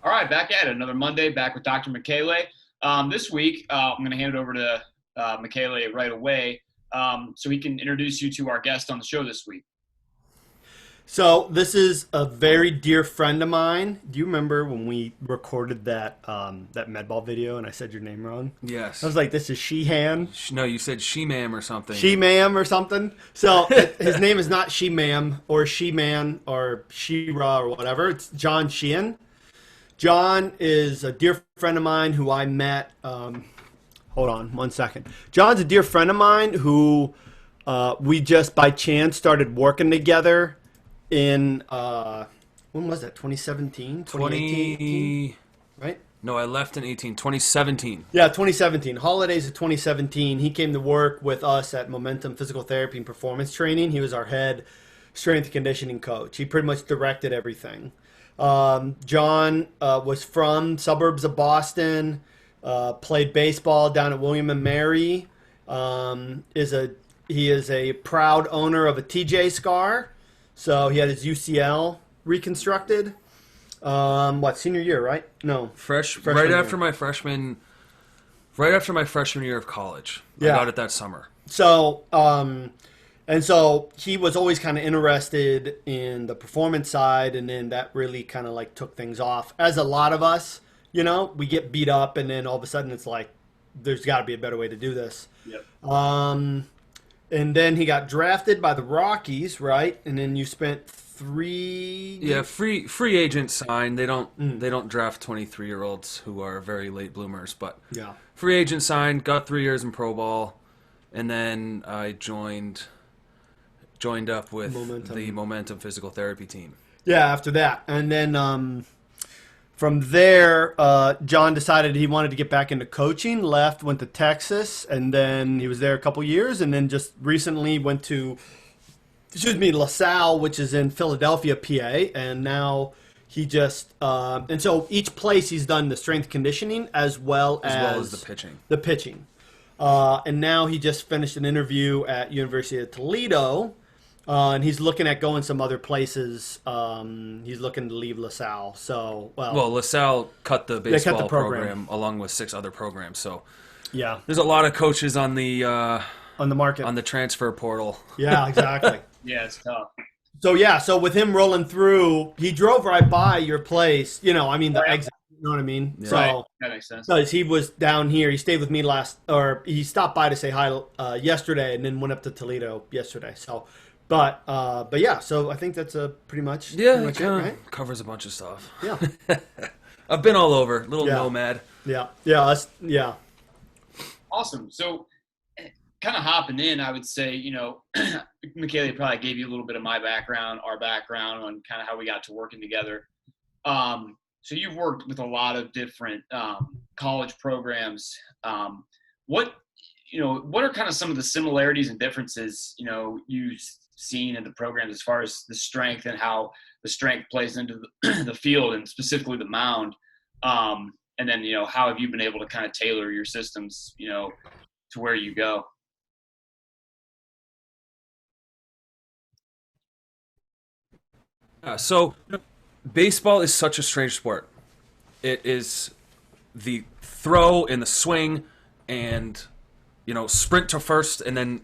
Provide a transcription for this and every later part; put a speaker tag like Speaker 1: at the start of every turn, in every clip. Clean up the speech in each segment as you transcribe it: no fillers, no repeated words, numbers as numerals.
Speaker 1: All right, back at it. Another Monday, back with Dr. Michele. This week, I'm going to hand it over to Michele right away so he can introduce you to our guest on the show this week.
Speaker 2: So this is a very dear friend of mine. Do you remember when we recorded that medball video and I said your name wrong?
Speaker 3: Yes.
Speaker 2: I was like, "This is Sheehan,
Speaker 3: No, you said she-ma'am or something.
Speaker 2: She-ma'am or something." So his name is not She-ma'am or She-man or She-ra or whatever. It's John Sheehan. John is a dear friend of mine who I met. Hold on one second. John's a dear friend of mine who we just by chance started working together in when was that? 2017, 2018, right?
Speaker 3: No, I left in 2017.
Speaker 2: Yeah, 2017. Holidays of 2017. He came to work with us at Momentum Physical Therapy and Performance Training. He was our head strength and conditioning coach. He pretty much directed everything. John was from suburbs of Boston. Played baseball down at William and Mary. He is a proud owner of a TJ scar. So he had his UCL reconstructed. Senior year, right? No, freshman
Speaker 3: right
Speaker 2: year.
Speaker 3: after my freshman year of college.
Speaker 2: Yeah.
Speaker 3: I got it that summer.
Speaker 2: So, and so he was always kind of interested in the performance side, and then that really kind of like took things off. As a lot of us, we get beat up, and then all of a sudden it's like, there's got to be a better way to do this.
Speaker 1: Yep.
Speaker 2: And then he got drafted by the Rockies, right? And then you spent three.
Speaker 3: Yeah, free agent signed. They don't draft 23-year-olds who are very late bloomers, but
Speaker 2: Yeah.
Speaker 3: free agent signed, got 3 years in pro ball, and then I joined up with the Momentum Physical Therapy team.
Speaker 2: Yeah, after that. And then from there, John decided he wanted to get back into coaching, left, went to Texas, and then he was there a couple years, and then just recently went to, LaSalle, which is in Philadelphia, PA, and now he just, and so each place he's done the strength conditioning as well as
Speaker 3: the pitching.
Speaker 2: The pitching. And now he just finished an interview at University of Toledo, and he's looking at going some other places. He's looking to leave LaSalle. So,
Speaker 3: well, LaSalle cut the
Speaker 2: cut
Speaker 3: baseball
Speaker 2: the program
Speaker 3: along with 6 other programs. So
Speaker 2: yeah,
Speaker 3: there's a lot of coaches on the
Speaker 2: market,
Speaker 3: on the transfer portal.
Speaker 2: Yeah, exactly.
Speaker 1: Yeah, it's tough.
Speaker 2: So with him rolling through, he drove right by your place. The exit. You know what I mean?
Speaker 3: Yeah.
Speaker 2: So
Speaker 1: Right. That makes sense.
Speaker 2: because he was down here, he stayed with me he stopped by to say hi yesterday, and then went up to Toledo yesterday. So. But yeah, so I think that's pretty much
Speaker 3: Yeah,
Speaker 2: pretty much it, right?
Speaker 3: Covers a bunch of stuff.
Speaker 2: Yeah,
Speaker 3: I've been all over, little
Speaker 2: Yeah.
Speaker 3: nomad.
Speaker 2: yeah. Yeah.
Speaker 1: Awesome. So, kind of hopping in, I would say, Michele probably gave you a little bit of our background on kind of how we got to working together. So you've worked with a lot of different college programs. What are kind of some of the similarities and differences, you've seen in the programs as far as the strength and how the strength plays into the field and specifically the mound? And then, how have you been able to kind of tailor your systems, to where you go?
Speaker 3: So baseball is such a strange sport. It is the throw and the swing and, sprint to first, and then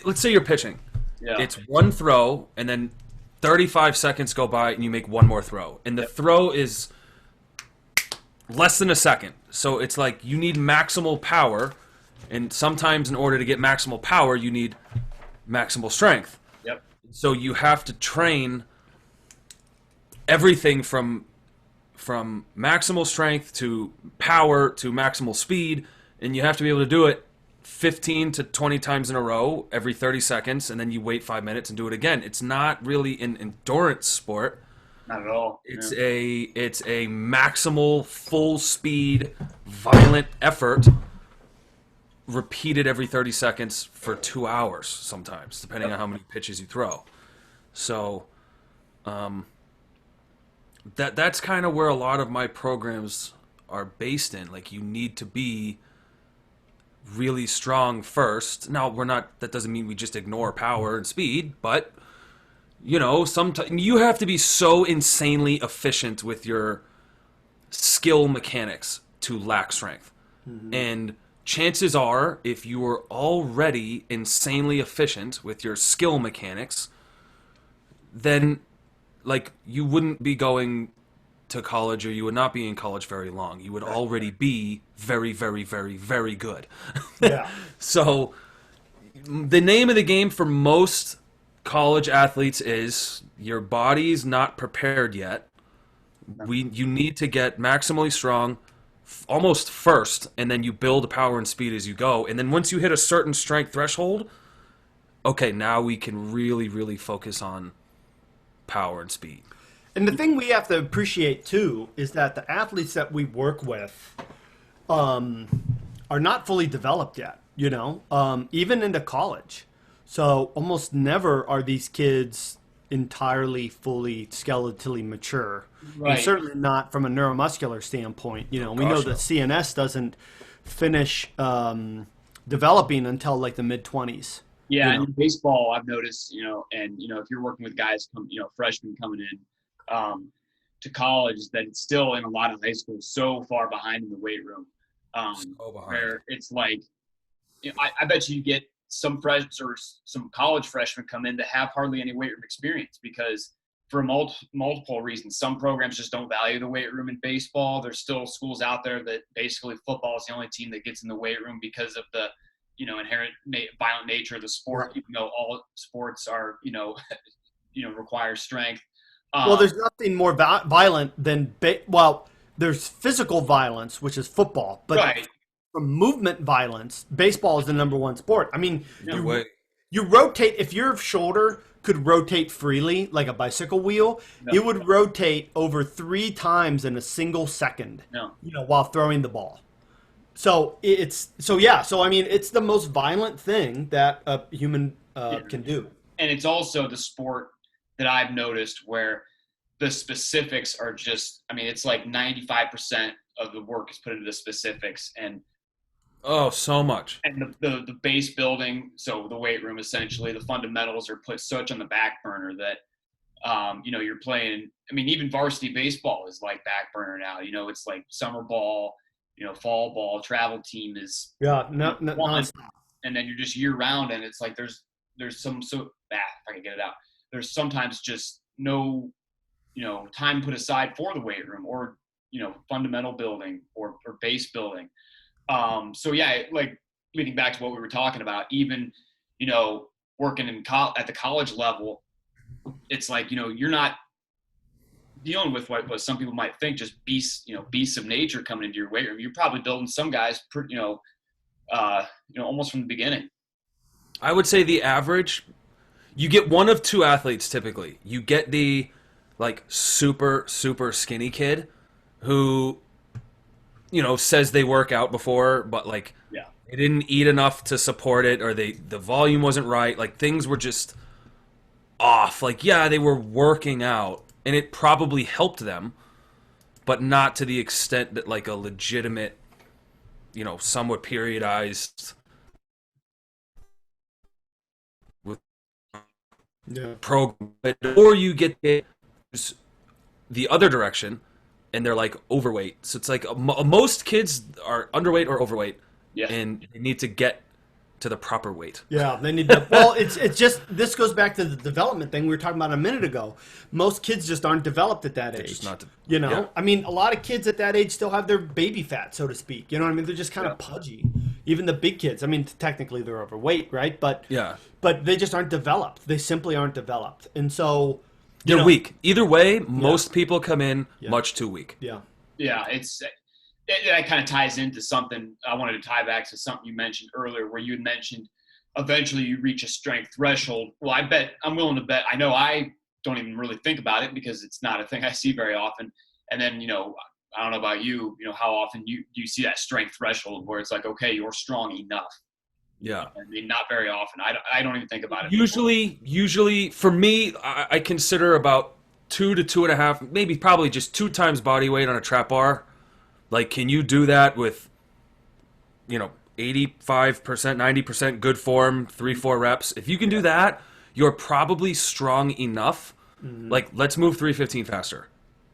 Speaker 3: let's say you're pitching.
Speaker 1: Yeah.
Speaker 3: It's one throw, and then 35 seconds go by, and you make one more throw. And the throw is less than a second. So it's like you need maximal power, and sometimes in order to get maximal power, you need maximal strength.
Speaker 1: Yep.
Speaker 3: So you have to train everything from maximal strength to power to maximal speed, and you have to be able to do it 15 to 20 times in a row every 30 seconds, and then you wait 5 minutes and do it again. It's not really an endurance sport.
Speaker 1: Not at all.
Speaker 3: It's
Speaker 1: Yeah.
Speaker 3: a maximal, full speed, violent effort repeated every 30 seconds for 2 hours sometimes, depending on how many pitches you throw. So that's kind of where a lot of my programs are based in. Like, you need to be really strong first. Now, that doesn't mean we just ignore power and speed, but sometimes you have to be so insanely efficient with your skill mechanics to lack strength. And chances are, if you were already insanely efficient with your skill mechanics, then like you wouldn't be going to college, or you would not be in college very long. You would already be very, very, very, very good.
Speaker 2: Yeah.
Speaker 3: So the name of the game for most college athletes is your body's not prepared yet. You need to get maximally strong almost first, and then you build power and speed as you go. And then once you hit a certain strength threshold, okay, now we can really, really focus on power and speed.
Speaker 2: And the thing we have to appreciate too is that the athletes that we work with are not fully developed yet, you know, even into college. So almost never are these kids entirely fully skeletally mature.
Speaker 1: Right.
Speaker 2: And certainly not from a neuromuscular standpoint. You know, we know that CNS doesn't finish developing until like the mid-20s.
Speaker 1: Yeah,
Speaker 2: You know?
Speaker 1: and in baseball, I've noticed, and if you're working with guys, freshmen coming in to college, that it's still in a lot of high schools so far behind in the weight room,
Speaker 3: So behind.
Speaker 1: where it's like, I bet you get some some college freshmen come in that have hardly any weight room experience because for multiple reasons. Some programs just don't value the weight room in baseball. There's still schools out there that basically football is the only team that gets in the weight room because of the inherent violent nature of the sport. Even though all sports are require strength.
Speaker 2: Well, there's nothing more violent than there's physical violence, which is football, but
Speaker 1: right.
Speaker 2: from movement violence, baseball is the number one sport. I mean,
Speaker 3: No
Speaker 2: you rotate, if your shoulder could rotate freely like a bicycle wheel, it would rotate over 3 times in a single second. While throwing the ball. So I mean, it's the most violent thing that a human can do.
Speaker 1: And it's also the sport that I've noticed where the specifics are just, I mean, it's like 95% of the work is put into the specifics, and
Speaker 3: so much.
Speaker 1: And the base building, so the weight room, essentially, the fundamentals are put such on the back burner that, you're playing, I mean, even varsity baseball is like back burner now. It's like summer ball, fall ball, travel team is
Speaker 2: non-stop.
Speaker 1: And then you're just year round, and it's like there's some if I can get it out. There's sometimes just no, time put aside for the weight room or, fundamental building or base building. So yeah, like leading back to what we were talking about, even, working at the college level, it's like, you're not dealing with what some people might think, just beasts of nature coming into your weight room. You're probably building some guys, almost from the beginning.
Speaker 3: I would say the average, you get one of 2 athletes typically. You get the like super, super skinny kid who, says they work out before, but like they didn't eat enough to support it, or the volume wasn't right. Like things were just off. Like, yeah, they were working out and it probably helped them, but not to the extent that like a legitimate, somewhat periodized program. Or you get the other direction and they're like overweight. So it's like most kids are underweight or overweight, and they need to get to the proper weight.
Speaker 2: Yeah, they need to. Well, it's just, this goes back to the development thing we were talking about a minute ago. Most kids just aren't developed at that age. I mean, a lot of kids at that age still have their baby fat, so to speak. You know what I mean? They're just kind of pudgy. Even the big kids. I mean, technically they're overweight, right? But they just aren't developed. They simply aren't developed, and so
Speaker 3: they're weak. Either way, most people come in much too weak.
Speaker 1: Yeah, that kind of ties into something I wanted to tie back to something you mentioned earlier, where you had mentioned eventually you reach a strength threshold. Well, I'm willing to bet. I know I don't even really think about it because it's not a thing I see very often. And then, I don't know about you, how often you see that strength threshold where it's like, okay, you're strong enough.
Speaker 3: Yeah.
Speaker 1: I mean, not very often. I don't even think about it.
Speaker 3: Usually for me, I consider about 2 to 2.5, maybe probably just 2 times body weight on a trap bar. Like, can you do that with, 85%, 90% good form, 3-4 reps? If you can do that, you're probably strong enough. Like, let's move 315 faster.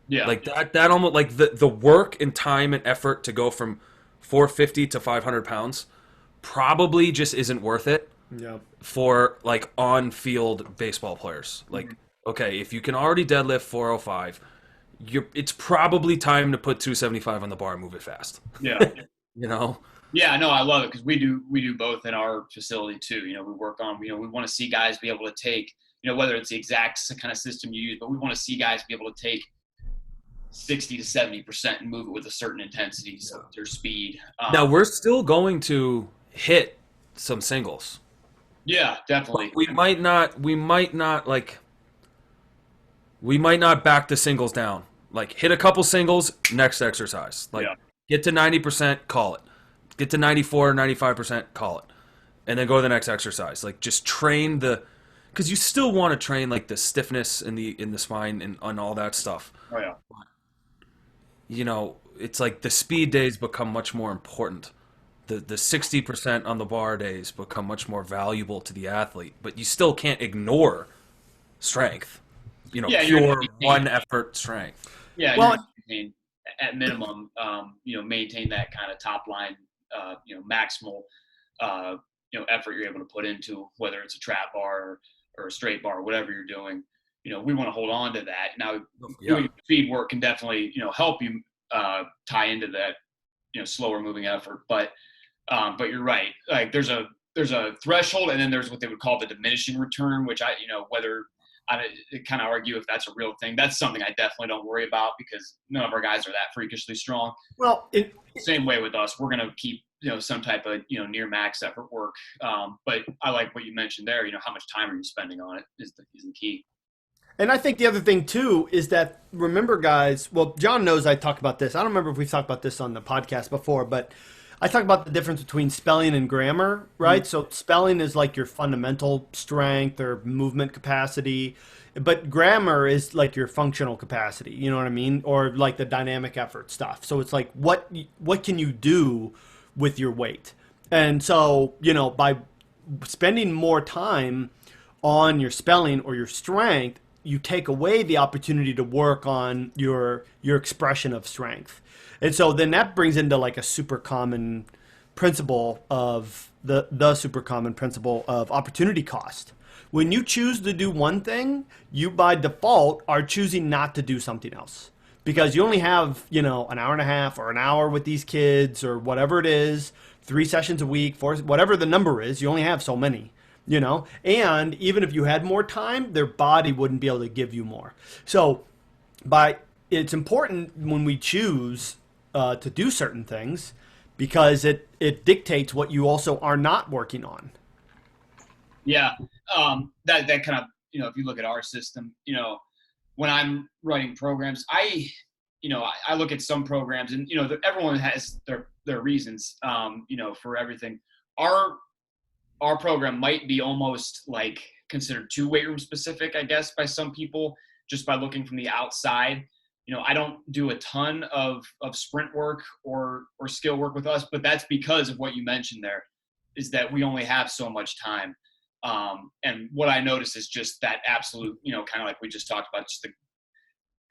Speaker 1: Yeah.
Speaker 3: Like that almost like the work and time and effort to go from 450 to 500 pounds probably just isn't worth it
Speaker 2: Yeah.
Speaker 3: for like on field baseball players. Like, okay, if you can already deadlift 405, it's probably time to put 275 on the bar and move it fast.
Speaker 1: Yeah.
Speaker 3: You know?
Speaker 1: Yeah, no, I love it because we do both in our facility too. We work on, we want to see guys be able to take, whether it's the exact kind of system you use, but we want to see guys be able to take 60 to 70% and move it with a certain intensity, so their speed.
Speaker 3: Now we're still going to hit some singles.
Speaker 1: Yeah, definitely.
Speaker 3: We might not back the singles down. Like hit a couple singles, next exercise. Like
Speaker 1: Yeah.
Speaker 3: get to 90%, call it. Get to 94, 95%, call it. And then go to the next exercise. Like just train because you still want to train like the stiffness in the spine and all that stuff.
Speaker 1: Oh yeah.
Speaker 3: It's like the speed days become much more important. The 60% on the bar days become much more valuable to the athlete, but you still can't ignore strength.
Speaker 1: Yeah,
Speaker 3: Pure one effort strength.
Speaker 1: Yeah,
Speaker 2: Well,
Speaker 1: at minimum, maintain that kind of top line, maximal, effort you're able to put into whether it's a trap bar or a straight bar, whatever you're doing. We want to hold on to that. Now, doing speed work can definitely, help you tie into that, slower moving effort. But you're right. Like there's a threshold, and then there's what they would call the diminishing return, which whether I kind of argue if that's a real thing. That's something I definitely don't worry about because none of our guys are that freakishly strong.
Speaker 2: Well,
Speaker 1: Same way with us. We're going to keep, some type of, near max effort work. But I like what you mentioned there. How much time are you spending on it is the key.
Speaker 2: and I think the other thing too is that remember, guys. Well, John knows I talk about this. I don't remember if we've talked about this on the podcast before, but I talk about the difference between spelling and grammar, right? So spelling is like your fundamental strength or movement capacity, but grammar is like your functional capacity. You know what I mean? Or like the dynamic effort stuff. So it's like what can you do with your weight? And so by spending more time on your spelling or your strength, you take away the opportunity to work on your expression of strength. And so then that brings into like a super common principle of the super common principle of opportunity cost. When you choose to do one thing, you by default are choosing not to do something else because you only have, an hour and a half or an hour with these kids or whatever it is, 3 sessions a week, 4, whatever the number is, you only have so many. And even if you had more time, their body wouldn't be able to give you more. So it's important when we choose to do certain things because it dictates what you also are not working on.
Speaker 1: Yeah. That kind of, if you look at our system, when I'm writing programs, I look at some programs and, everyone has their reasons, for everything. Our program might be almost like considered too weight room specific, I guess, by some people, just by looking from the outside. I don't do a ton of sprint work or skill work with us, but that's because of what you mentioned there, is that we only have so much time. And what I notice is just that absolute, kind of like we just talked about,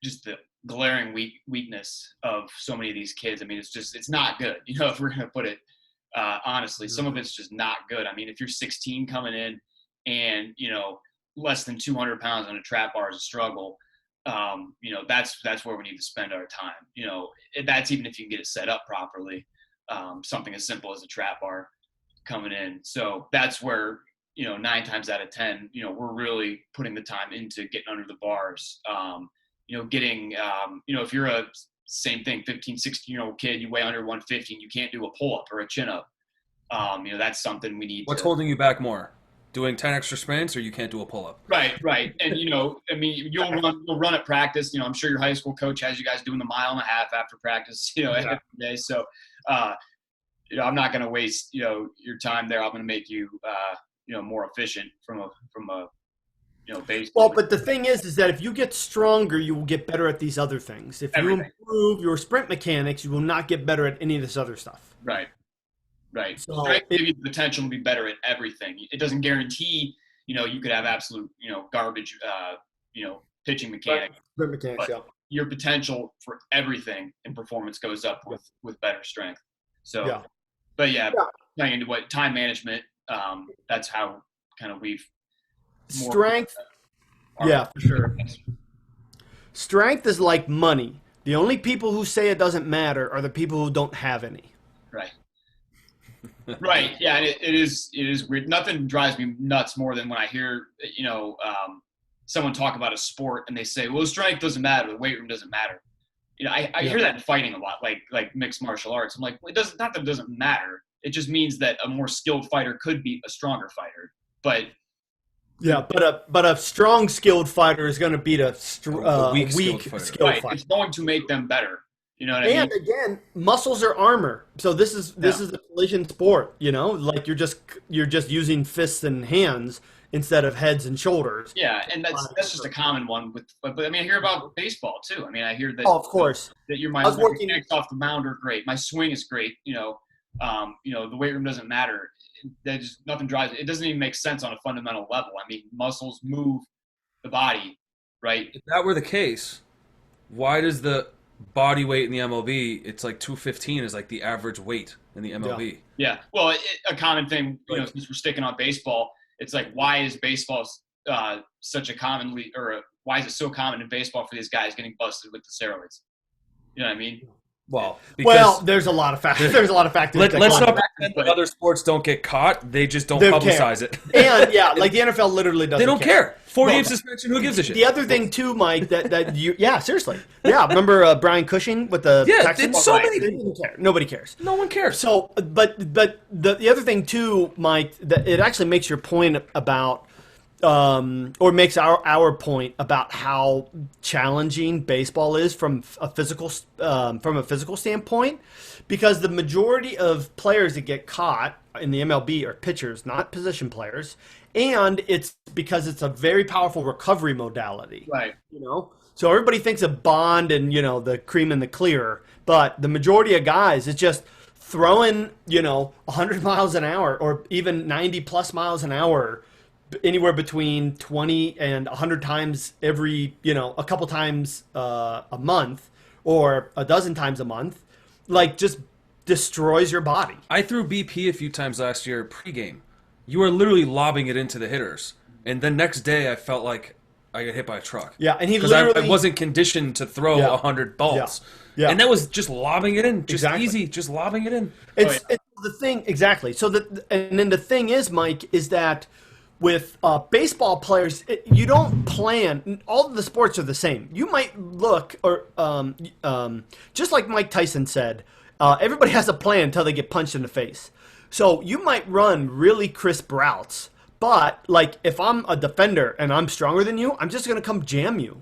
Speaker 1: just the glaring weakness of so many of these kids. I mean, it's not good, if we're going to put it honestly. Some of it's just not good. I mean, if you're 16 coming in and, less than 200 pounds on a trap bar is a struggle, that's where we need to spend our time. That's even if you can get it set up properly, something as simple as a trap bar coming in. So that's where, 9 times out of 10, we're really putting the time into getting under the bars, getting, if you're a same thing, 15, 16-year-old kid, you weigh under 150, and you can't do a pull-up or a chin-up. That's something we need.
Speaker 3: What's holding you back more? Doing 10 extra sprints, or you can't do a pull-up?
Speaker 1: Right. And, you'll run at practice. I'm sure your high school coach has you guys doing the 1.5 miles after practice, every day. So, I'm not going to waste, your time there. I'm going to make you, more efficient from a baseball.
Speaker 2: Well, but the thing is that if you get stronger, you will get better at these other things. If you improve your sprint mechanics, you will not get better at any of this other stuff.
Speaker 1: Right.
Speaker 2: So
Speaker 1: Strength gives you the potential to be better at everything. It doesn't guarantee, you could have absolute, garbage, pitching mechanics.
Speaker 2: Sprint mechanics,
Speaker 1: your potential for everything in performance goes up with better strength. So, but playing into what time management, that's how kind of we've
Speaker 2: strength. For sure. Strength is like money. The only people who say it doesn't matter are the people who don't have any.
Speaker 1: Right. Right. Yeah. And it is weird. Nothing drives me nuts more than when I hear, someone talk about a sport and they say, well, strength doesn't matter. The weight room doesn't matter. I hear that in fighting a lot, like mixed martial arts. I'm like, well, not that it doesn't matter. It just means that a more skilled fighter could beat a stronger fighter. But
Speaker 2: a strong skilled fighter is going to beat a weak skilled fighter.
Speaker 1: It's going to make them better. You know what I mean?
Speaker 2: And again, muscles are armor. So this is a collision sport. Like you're just using fists and hands instead of heads and shoulders.
Speaker 1: Yeah, and that's just a common one. But I mean, I hear about baseball too. I mean, I hear that.
Speaker 2: Oh, of course.
Speaker 1: That my mechanics off the mound are great. My swing is great. The weight room doesn't matter. Nothing drives it. It doesn't even make sense on a fundamental level. I mean, muscles move the body, right?
Speaker 3: If that were the case, why does the body weight in the MLB, it's like 215 is like the average weight in the MLB?
Speaker 1: Yeah. Well, a common thing, since we're sticking on baseball, it's like, why is baseball why is it so common in baseball for these guys getting busted with the steroids? You know what I mean?
Speaker 3: Well,
Speaker 2: there's a lot of factors. There's a lot of factors.
Speaker 3: Let's not pretend that other sports don't get caught. They just don't publicize it.
Speaker 2: And like the NFL literally doesn't.
Speaker 3: They don't care. 4-game suspension. Who gives a shit?
Speaker 2: The other thing too, Mike, that you seriously, remember Brian Cushing with the
Speaker 3: Texans? Many
Speaker 2: people care. Nobody cares.
Speaker 3: No one cares.
Speaker 2: So, but the other thing too, Mike, that it actually makes your point about. Or makes our point about how challenging baseball is from a physical standpoint, because the majority of players that get caught in the MLB are pitchers, not position players, and it's because it's a very powerful recovery modality.
Speaker 1: Right.
Speaker 2: So everybody thinks of Bond and the cream and the clear, but the majority of guys, it's just throwing 100 miles an hour or even 90 plus miles an hour. Anywhere between 20 and 100 times every, a couple times a month or a dozen times a month, like just destroys your body.
Speaker 3: I threw BP a few times last year pregame. You were literally lobbing it into the hitters. And the next day I felt like I got hit by a truck.
Speaker 2: Yeah, and
Speaker 3: because I wasn't conditioned to throw 100 balls. Yeah. And that was just lobbing it in. Just easy, just lobbing it in.
Speaker 2: It's the thing, exactly. So and then the thing is, Mike, is that with baseball players, you don't plan. All of the sports are the same. You might look, or just like Mike Tyson said, everybody has a plan until they get punched in the face. So you might run really crisp routes, but like if I'm a defender and I'm stronger than you, I'm just going to come jam you,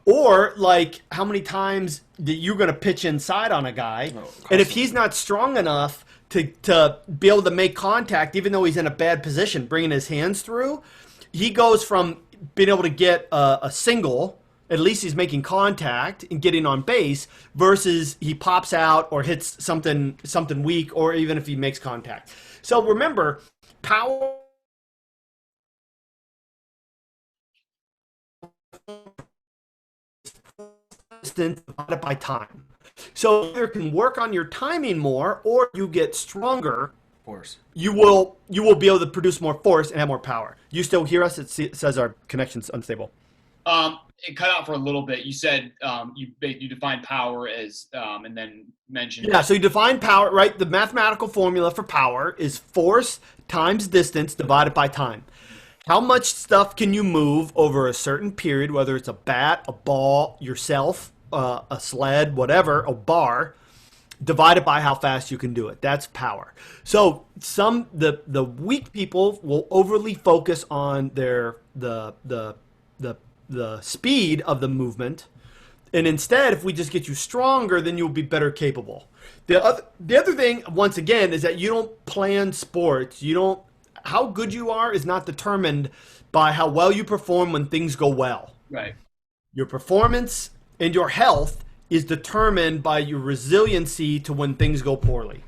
Speaker 2: Or like how many times that you're going to pitch inside on a guy, and if he's not strong enough to be able to make contact, even though he's in a bad position, bringing his hands through, he goes from being able to get a single, at least he's making contact and getting on base, versus he pops out or hits something weak, or even if he makes contact. So remember, power distance divided by time. So you either can work on your timing more, or you get stronger.
Speaker 3: Force.
Speaker 2: You will be able to produce more force and have more power. You still hear us? It says our connection's unstable.
Speaker 1: It cut out for a little bit. You said you define power as and then mentioned.
Speaker 2: Yeah, so you define power, right? The mathematical formula for power is force times distance divided by time. How much stuff can you move over a certain period, whether it's a bat, a ball, yourself, a sled, whatever, a bar, divided by how fast you can do it. That's power. So the weak people will overly focus on the speed of the movement, and instead, if we just get you stronger, then you'll be better capable. The other thing, once again, is that you don't plan sports. How good you are is not determined by how well you perform when things go well.
Speaker 1: Right.
Speaker 2: Your performance and your health is determined by your resiliency to when things go poorly,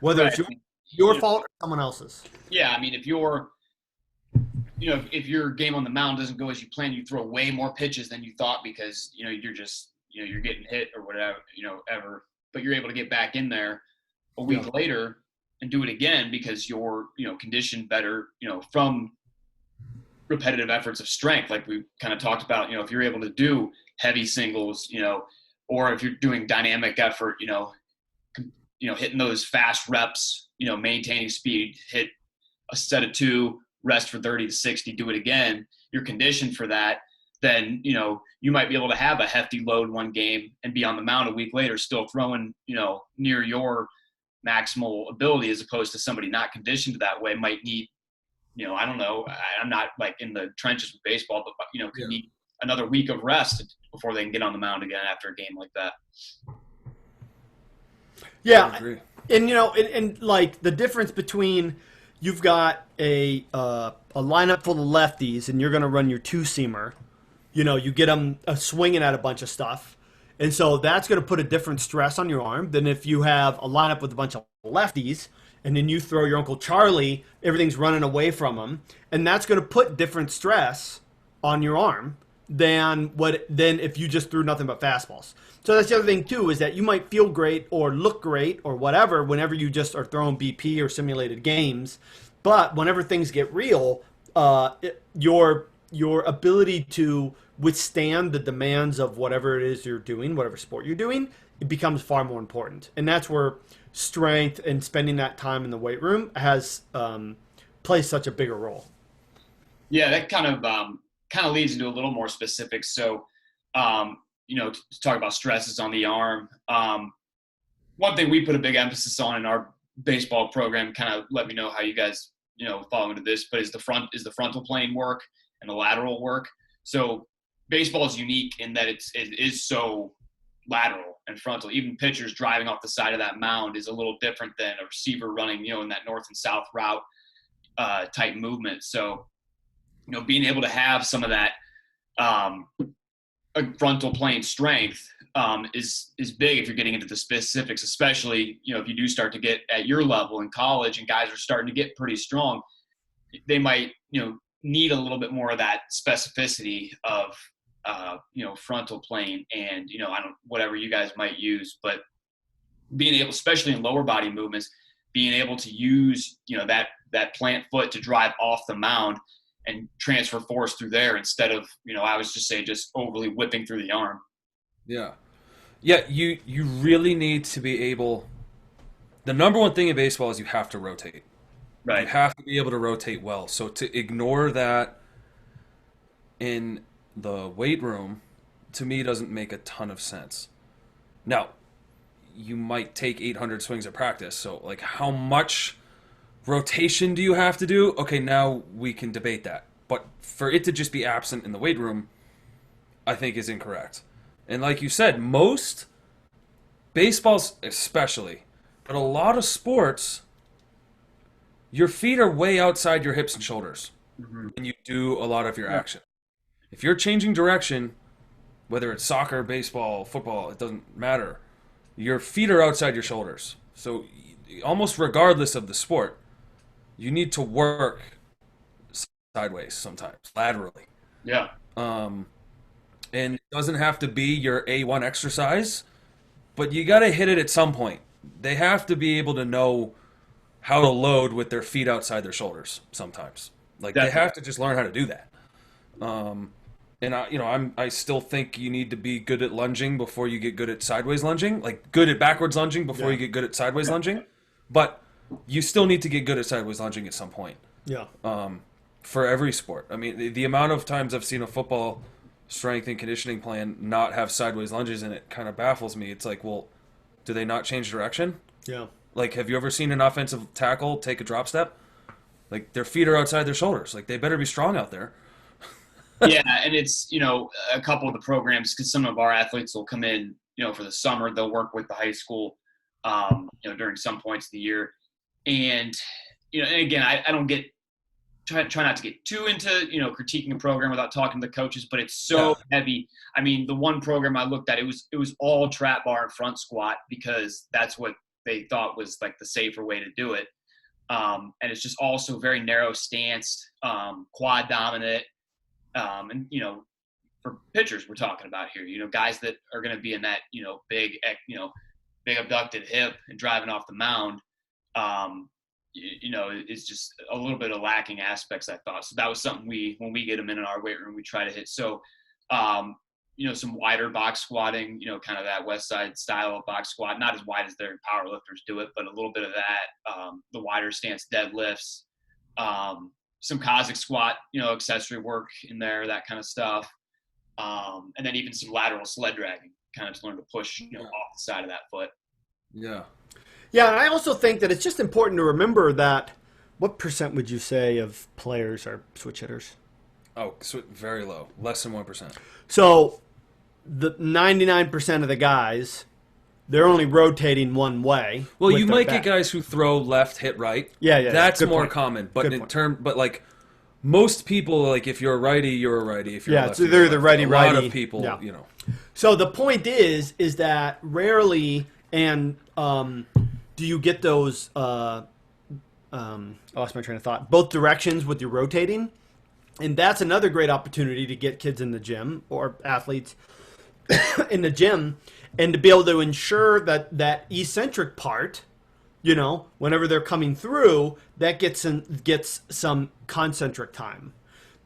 Speaker 2: whether it's your fault or someone else's.
Speaker 1: Yeah, I mean, if you're if your game on the mound doesn't go as you planned, you throw way more pitches than you thought because, you're just, you're getting hit or whatever, ever, but you're able to get back in there a week later and do it again because you're, conditioned better, from repetitive efforts of strength. Like we kind of talked about, if you're able to do heavy singles, or if you're doing dynamic effort, hitting those fast reps, maintaining speed, hit a set of 2, rest for 30 to 60, do it again, you're conditioned for that, then, you might be able to have a hefty load one game and be on the mound a week later still throwing, near your maximal ability, as opposed to somebody not conditioned that way might need, I don't know, I'm not like in the trenches with baseball, but, could need another week of rest before they can get on the mound again after a game like that.
Speaker 2: Yeah. And like the difference between you've got a lineup full of lefties and you're going to run your 2-seamer, you get them swinging at a bunch of stuff. And so that's going to put a different stress on your arm than if you have a lineup with a bunch of lefties and then you throw your Uncle Charlie, everything's running away from him. And that's going to put different stress on your arm than if you just threw nothing but fastballs. So that's the other thing too, is that you might feel great or look great or whatever whenever you just are throwing BP or simulated games, but whenever things get real, your ability to withstand the demands of whatever it is you're doing, whatever sport you're doing, it becomes far more important. And that's where strength and spending that time in the weight room has plays such a bigger role.
Speaker 1: Yeah, that kind of leads into a little more specifics. So, to talk about stresses on the arm. One thing we put a big emphasis on in our baseball program, kind of let me know how you guys, fall into this, but is the frontal plane work and the lateral work. So baseball is unique in that it is so lateral and frontal. Even pitchers driving off the side of that mound is a little different than a receiver running, in that north and south route type movement. So, being able to have some of that frontal plane strength is big if you're getting into the specifics, especially, if you do start to get at your level in college and guys are starting to get pretty strong, they might, need a little bit more of that specificity of, frontal plane and, whatever you guys might use, but being able, especially in lower body movements, being able to use, that plant foot to drive off the mound and transfer force through there instead of, I was just overly whipping through the arm.
Speaker 3: Yeah. Yeah, you really need to be able – the number one thing in baseball is you have to rotate.
Speaker 1: Right.
Speaker 3: You have to be able to rotate well. So to ignore that in the weight room, to me, doesn't make a ton of sense. Now, you might take 800 swings at practice. So, like, how much rotation do you have to do? Okay, now we can debate that. But for it to just be absent in the weight room, I think is incorrect. And like you said, most baseballs especially, but a lot of sports, your feet are way outside your hips and shoulders when you do a lot of your action. If you're changing direction, whether it's soccer, baseball, football, it doesn't matter. Your feet are outside your shoulders. So almost regardless of the sport, you need to work sideways sometimes, laterally.
Speaker 1: Yeah.
Speaker 3: And it doesn't have to be your A1 exercise, but you got to hit it at some point. They have to be able to know how to load with their feet outside their shoulders sometimes. Like Definitely. They have to just learn how to do that. And I still think you need to be good at lunging before you get good at sideways lunging, like good at backwards lunging before you get good at sideways lunging. But you still need to get good at sideways lunging at some point.
Speaker 2: Yeah.
Speaker 3: For every sport. I mean, the amount of times I've seen a football strength and conditioning plan not have sideways lunges in it kind of baffles me. It's like, well, do they not change direction?
Speaker 2: Yeah.
Speaker 3: Like, have you ever seen an offensive tackle take a drop step? Like, their feet are outside their shoulders. Like, they better be strong out there.
Speaker 1: Yeah, and it's, a couple of the programs, because some of our athletes will come in, for the summer, they'll work with the high school, during some points of the year. And, and again, I don't try not to get too into, critiquing a program without talking to the coaches, but it's so heavy. I mean, the one program I looked at, it was all trap bar and front squat because that's what they thought was like the safer way to do it. And it's just also very narrow stance, quad dominant. And, for pitchers we're talking about here, guys that are going to be in that, big abducted hip and driving off the mound, it's just a little bit of lacking aspects, I thought. So that was something when we get them in our weight room, we try to hit. So, some wider box squatting, kind of that West Side style of box squat, not as wide as their power lifters do it, but a little bit of that, the wider stance deadlifts, some Cossack squat, accessory work in there, that kind of stuff. And then even some lateral sled dragging, kind of to learn to push, off the side of that foot.
Speaker 3: Yeah.
Speaker 2: Yeah, and I also think that it's just important to remember that what percent would you say of players are switch hitters?
Speaker 3: Oh, very low. Less than 1%.
Speaker 2: So the 99% of the guys, they're only rotating one way.
Speaker 3: Well, you might get guys who throw left, hit right.
Speaker 2: Yeah.
Speaker 3: That's
Speaker 2: Good
Speaker 3: more
Speaker 2: point.
Speaker 3: common. But
Speaker 2: Good point.
Speaker 3: like most people, like if you're a righty, you're a righty. If you're a lefty,
Speaker 2: so they're
Speaker 3: you're a
Speaker 2: the
Speaker 3: lefty.
Speaker 2: righty.
Speaker 3: A lot of people,
Speaker 2: Yeah. So the point is that rarely, and do you get those? I lost my train of thought. Both directions with your rotating, and that's another great opportunity to get kids in the gym or athletes in the gym, and to be able to ensure that eccentric part, whenever they're coming through, that gets some concentric time.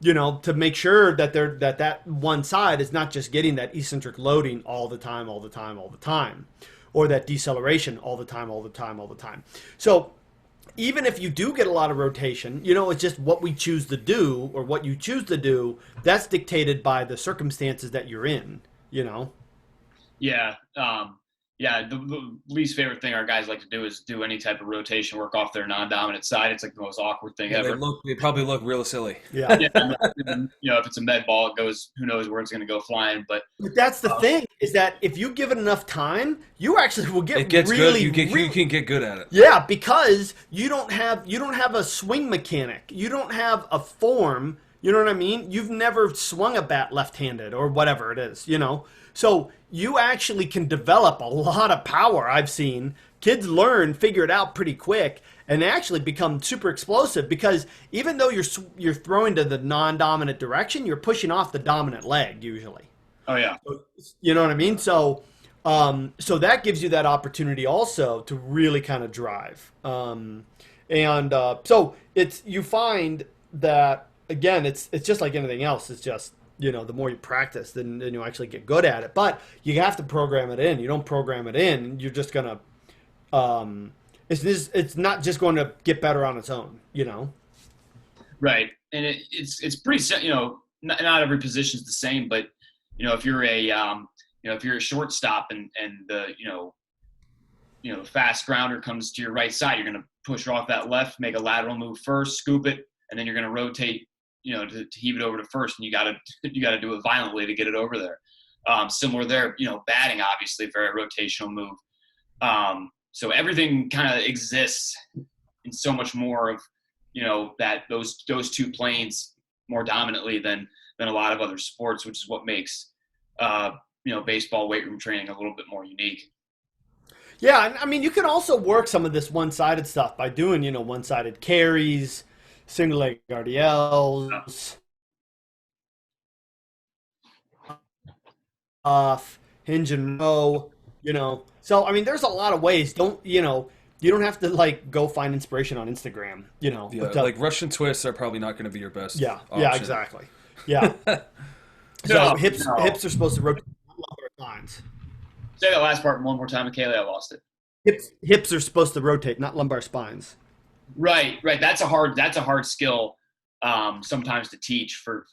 Speaker 2: To make sure that that one side is not just getting that eccentric loading all the time, or that deceleration all the time. So even if you do get a lot of rotation, it's just what we choose to do, or what you choose to do, that's dictated by the circumstances that you're in,
Speaker 1: Yeah. The least favorite thing our guys like to do is do any type of rotation work off their non-dominant side. It's like the most awkward thing ever.
Speaker 3: They probably look real silly.
Speaker 2: Yeah.
Speaker 1: If it's a med ball, it goes, who knows where it's going to go flying. But
Speaker 2: that's the thing, is that if you give it enough time, you actually will get
Speaker 3: It gets
Speaker 2: really,
Speaker 3: good. You can get good at it.
Speaker 2: Yeah, because you don't have a swing mechanic. You don't have a form. You know what I mean? You've never swung a bat left-handed or whatever it is, So you actually can develop a lot of power. I've seen kids figure it out pretty quick, and they actually become super explosive, because even though you're throwing to the non-dominant direction, you're pushing off the dominant leg usually.
Speaker 1: Oh yeah.
Speaker 2: You know what I mean? So that gives you that opportunity also to really kind of drive. So you find that, again, it's just like anything else. It's just, the more you practice, then you actually get good at it. But you have to program it in. You don't program it in, you're just gonna. It's not just going to get better on its own.
Speaker 1: Right, and it's pretty. Not every position is the same, but if you're a shortstop and the the fast grounder comes to your right side, you're going to push off that left, make a lateral move first, scoop it, and then you're going to rotate. To heave it over to first, and you got to do it violently to get it over there. Similar there, batting, obviously very rotational move. So everything kind of exists in so much more of, that those two planes more dominantly than a lot of other sports, which is what makes, baseball weight room training a little bit more unique.
Speaker 2: Yeah, I mean, you can also work some of this one-sided stuff by doing, one-sided carries, single leg RDLs, off, hinge and row, So, I mean, there's a lot of ways. You don't have to, go find inspiration on Instagram,
Speaker 3: Yeah, like Russian twists are probably not going to be your best option.
Speaker 2: Yeah, exactly. Yeah. So hips are supposed to rotate lumbar spines.
Speaker 1: Say that last part one more time, Michele. I lost it.
Speaker 2: Hips are supposed to rotate, not lumbar spines.
Speaker 1: Right. That's a hard skill sometimes to teach for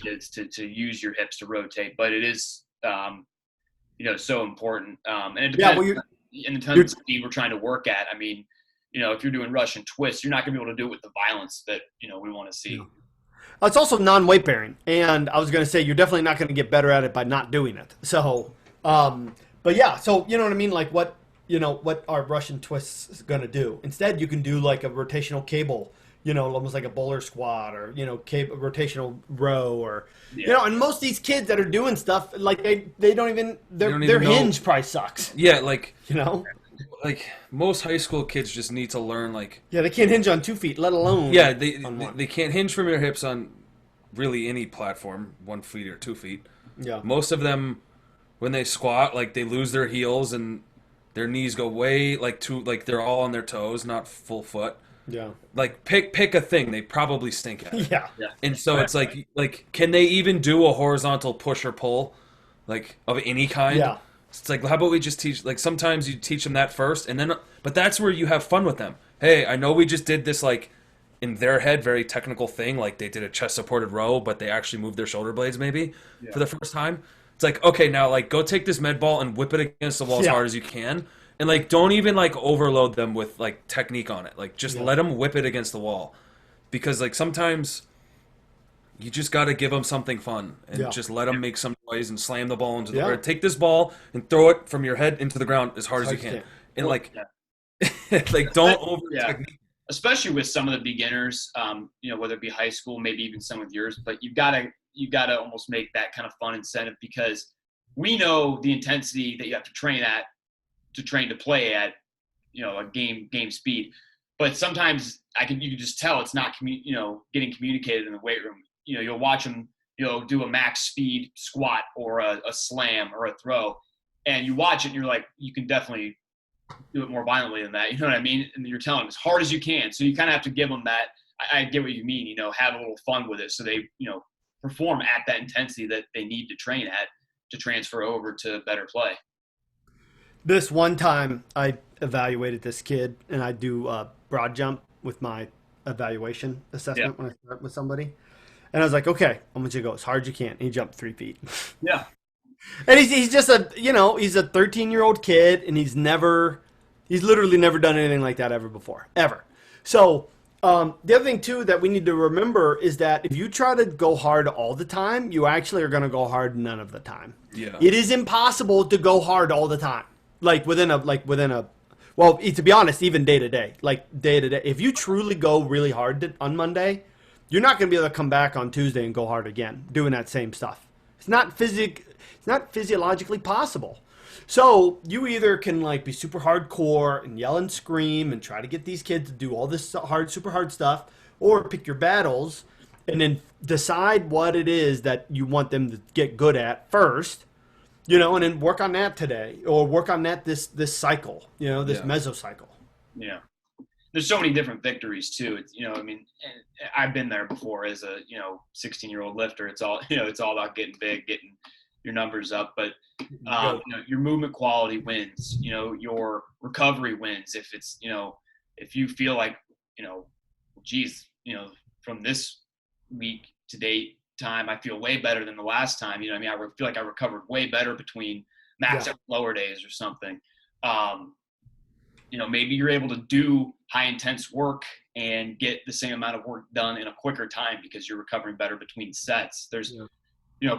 Speaker 1: kids to use your hips to rotate, but it is so important. And it depends in the terms of speed we're trying to work at. I mean, if you're doing Russian twists, you're not going to be able to do it with the violence that we want to see.
Speaker 2: It's also non-weight bearing, and I was going to say you're definitely not going to get better at it by not doing it. So, but yeah, so you know what I mean, like what are Russian twists going to do? Instead, you can do like a rotational cable, almost like a bowler squat, or rotational row, or and most of these kids that are doing stuff, like they don't even their hinge probably sucks.
Speaker 3: Yeah, like like most high school kids just need to learn like
Speaker 2: Yeah, they can't hinge on 2 feet, let alone
Speaker 3: yeah they
Speaker 2: on
Speaker 3: they
Speaker 2: one.
Speaker 3: they can't hinge from your hips on really any platform, 1 feet or 2 feet.
Speaker 2: Yeah.
Speaker 3: Most of them when they squat, like they lose their heels and their knees go way like they're all on their toes, not full foot.
Speaker 2: Yeah.
Speaker 3: Like pick a thing, they probably stink at it.
Speaker 2: Yeah.
Speaker 1: Yeah.
Speaker 3: And so it's like can they even do a horizontal push or pull like of any kind?
Speaker 2: Yeah.
Speaker 3: It's like how about we just teach like sometimes you teach them that first and then but that's where you have fun with them. Hey, I know we just did this like in their head very technical thing like they did a chest supported row but they actually moved their shoulder blades maybe for the first time. It's like okay, now like go take this med ball and whip it against the wall as
Speaker 2: Yeah.
Speaker 3: hard as you can. And like don't even like overload them with like technique on it. Like just let them whip it against the wall. Because like sometimes you just got to give them something fun and just let them make some noise and slam the ball into the ground. Take this ball and throw it from your head into the ground as hard as you can. And like, like don't over technique.
Speaker 1: Especially with some of the beginners, whether it be high school, maybe even some of yours, but you've got to almost make that kind of fun incentive because we know the intensity that you have to train to play at, a game speed. But sometimes you can just tell it's not getting communicated in the weight room. You'll watch them, do a max speed squat or a slam or a throw, and you watch it and you're like, you can definitely do it more violently than that. You know what I mean? And you're telling them as hard as you can. So you kind of have to give them that. I get what you mean. Have a little fun with it, so they perform at that intensity that they need to train at to transfer over to better play.
Speaker 2: This one time I evaluated this kid, and I do broad jump with my evaluation assessment when I start with somebody. And I was like, okay, I want you to go as hard as you can. And he jumped 3 feet.
Speaker 1: Yeah.
Speaker 2: And he's just he's a 13-year-old kid, and he's literally never done anything like that ever before, ever. So the other thing, too, that we need to remember is that if you try to go hard all the time, you actually are going to go hard none of the time.
Speaker 3: Yeah.
Speaker 2: It is impossible to go hard all the time. Well, to be honest, even day to day. If you truly go really hard on Monday, you're not going to be able to come back on Tuesday and go hard again doing that same stuff. It's not physiologically possible. So you either can be super hardcore and yell and scream and try to get these kids to do all this super hard stuff, or pick your battles and then decide what it is that you want them to get good at first, and then work on that today or work on that this cycle, this mesocycle.
Speaker 1: Yeah. There's so many different victories too. It's, I've been there before as a, 16-year-old lifter. It's all, it's all about getting big, getting your numbers up, but your movement quality wins, your recovery wins. If it's, if you feel like, geez, from this week to date time, I feel way better than the last time, I feel like I recovered way better between max and lower days or something. Maybe you're able to do high intense work and get the same amount of work done in a quicker time because you're recovering better between sets. There's,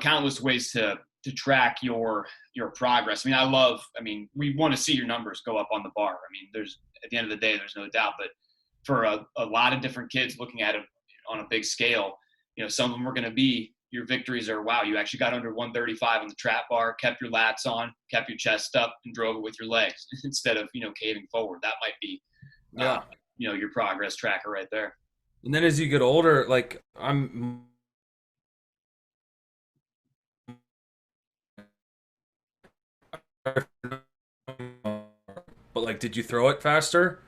Speaker 1: countless ways to track your progress. We want to see your numbers go up on the bar. There's, at the end of the day, there's no doubt, but for a lot of different kids looking at it on a big scale, some of them are going to be, your victories are, wow, you actually got under 135 on the trap bar, kept your lats on, kept your chest up, and drove it with your legs instead of, caving forward. That might be, your progress tracker right there.
Speaker 3: And then as you get older, like I'm but like, did you throw it faster?